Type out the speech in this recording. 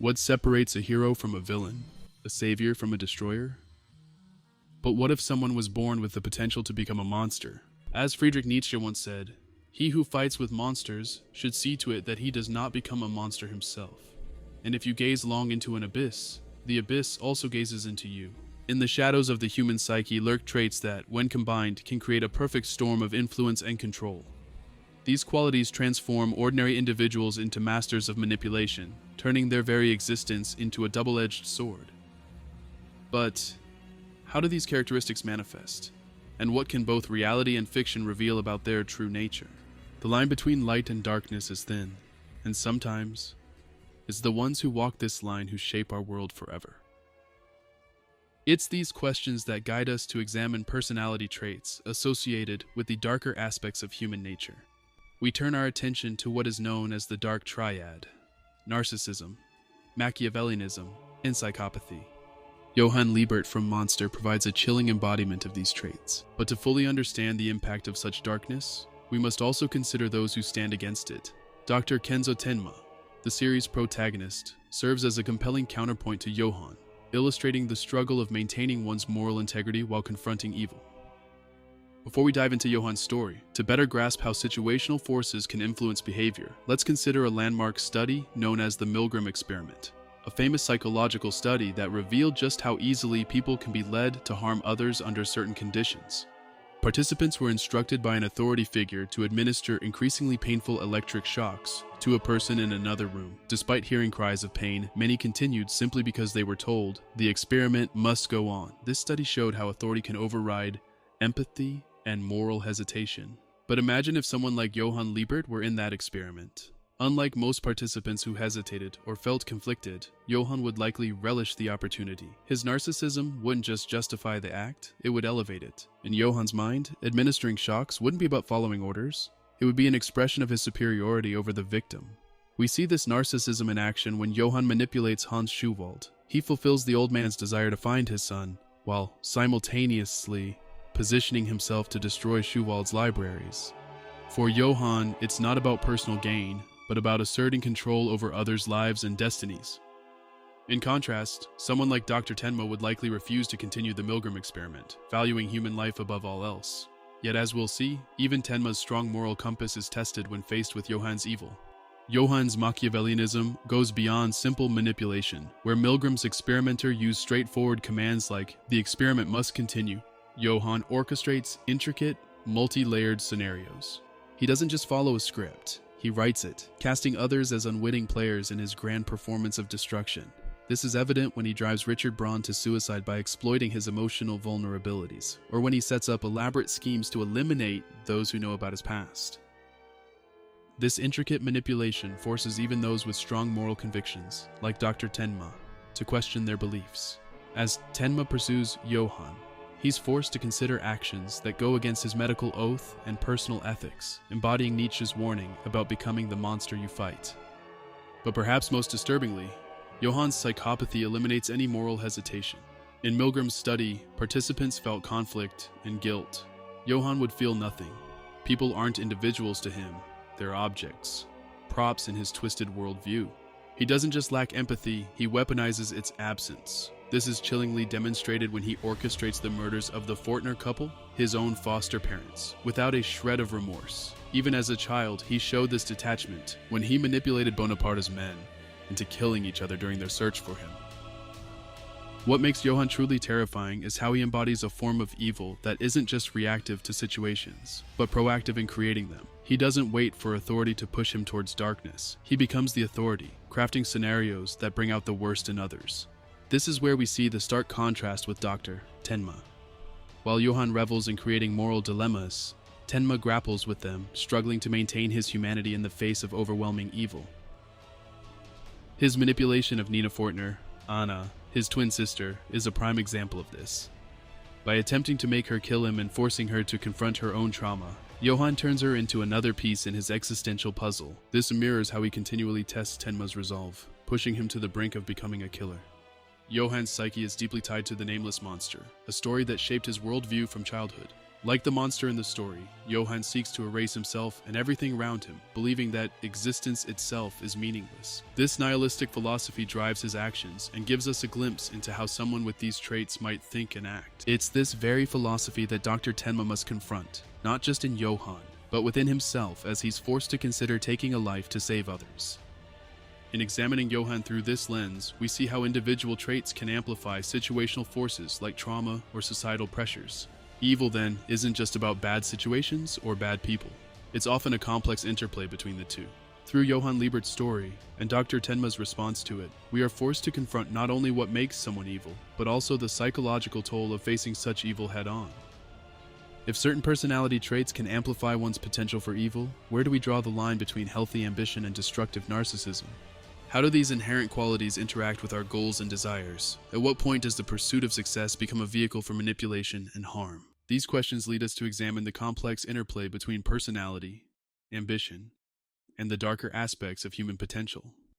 What separates a hero from a villain? A savior from a destroyer? But what if someone was born with the potential to become a monster? As Friedrich Nietzsche once said, "He who fights with monsters should see to it that he does not become a monster himself. And if you gaze long into an abyss, the abyss also gazes into you." In the shadows of the human psyche lurk traits that, when combined, can create a perfect storm of influence and control. These qualities transform ordinary individuals into masters of manipulation, turning their very existence into a double-edged sword. But how do these characteristics manifest? And what can both reality and fiction reveal about their true nature? The line between light and darkness is thin, and sometimes it's the ones who walk this line who shape our world forever. It's these questions that guide us to examine personality traits associated with the darker aspects of human nature. We turn our attention to what is known as the Dark Triad: Narcissism, Machiavellianism, and Psychopathy. Johan Liebert from Monster provides a chilling embodiment of these traits. But to fully understand the impact of such darkness, we must also consider those who stand against it. Dr. Kenzo Tenma, the series' protagonist, serves as a compelling counterpoint to Johan, illustrating the struggle of maintaining one's moral integrity while confronting evil. Before we dive into Johan's story, to better grasp how situational forces can influence behavior, let's consider a landmark study known as the Milgram experiment, a famous psychological study that revealed just how easily people can be led to harm others under certain conditions. Participants were instructed by an authority figure to administer increasingly painful electric shocks to a person in another room. Despite hearing cries of pain, many continued simply because they were told the experiment must go on. This study showed how authority can override empathy and moral hesitation. But imagine if someone like Johan Liebert were in that experiment. Unlike most participants who hesitated or felt conflicted, Johan would likely relish the opportunity. His narcissism wouldn't just justify the act, it would elevate it. In Johan's mind, administering shocks wouldn't be about following orders. It would be an expression of his superiority over the victim. We see this narcissism in action when Johan manipulates Hans Schuwald. He fulfills the old man's desire to find his son, while simultaneously positioning himself to destroy Schuwald's libraries. For Johan, it's not about personal gain, but about asserting control over others' lives and destinies. In contrast, someone like Dr. Tenma would likely refuse to continue the Milgram experiment, valuing human life above all else. Yet as we'll see, even Tenma's strong moral compass is tested when faced with Johan's evil. Johan's Machiavellianism goes beyond simple manipulation, where Milgram's experimenter used straightforward commands like, "The experiment must continue." Johan orchestrates intricate, multi-layered scenarios. He doesn't just follow a script. He writes it, casting others as unwitting players in his grand performance of destruction. This is evident when he drives Richard Braun to suicide by exploiting his emotional vulnerabilities, or when he sets up elaborate schemes to eliminate those who know about his past. This intricate manipulation forces even those with strong moral convictions, like Dr. Tenma, to question their beliefs. As Tenma pursues Johan, he's forced to consider actions that go against his medical oath and personal ethics, embodying Nietzsche's warning about becoming the monster you fight. But perhaps most disturbingly, Johan's psychopathy eliminates any moral hesitation. In Milgram's study, participants felt conflict and guilt. Johan would feel nothing. People aren't individuals to him, they're objects, props in his twisted worldview. He doesn't just lack empathy, he weaponizes its absence. This is chillingly demonstrated when he orchestrates the murders of the Fortner couple, his own foster parents, without a shred of remorse. Even as a child, he showed this detachment when he manipulated Bonaparte's men into killing each other during their search for him. What makes Johan truly terrifying is how he embodies a form of evil that isn't just reactive to situations, but proactive in creating them. He doesn't wait for authority to push him towards darkness. He becomes the authority, crafting scenarios that bring out the worst in others. This is where we see the stark contrast with Dr. Tenma. While Johan revels in creating moral dilemmas, Tenma grapples with them, struggling to maintain his humanity in the face of overwhelming evil. His manipulation of Nina Fortner, Anna, his twin sister, is a prime example of this. By attempting to make her kill him and forcing her to confront her own trauma, Johan turns her into another piece in his existential puzzle. This mirrors how he continually tests Tenma's resolve, pushing him to the brink of becoming a killer. Johan's psyche is deeply tied to the nameless monster, a story that shaped his worldview from childhood. Like the monster in the story, Johan seeks to erase himself and everything around him, believing that existence itself is meaningless. This nihilistic philosophy drives his actions and gives us a glimpse into how someone with these traits might think and act. It's this very philosophy that Dr. Tenma must confront, not just in Johan, but within himself as he's forced to consider taking a life to save others. In examining Johan through this lens, we see how individual traits can amplify situational forces like trauma or societal pressures. Evil, then, isn't just about bad situations or bad people. It's often a complex interplay between the two. Through Johan Liebert's story and Dr. Tenma's response to it, we are forced to confront not only what makes someone evil, but also the psychological toll of facing such evil head-on. If certain personality traits can amplify one's potential for evil, where do we draw the line between healthy ambition and destructive narcissism? How do these inherent qualities interact with our goals and desires? At what point does the pursuit of success become a vehicle for manipulation and harm? These questions lead us to examine the complex interplay between personality, ambition, and the darker aspects of human potential.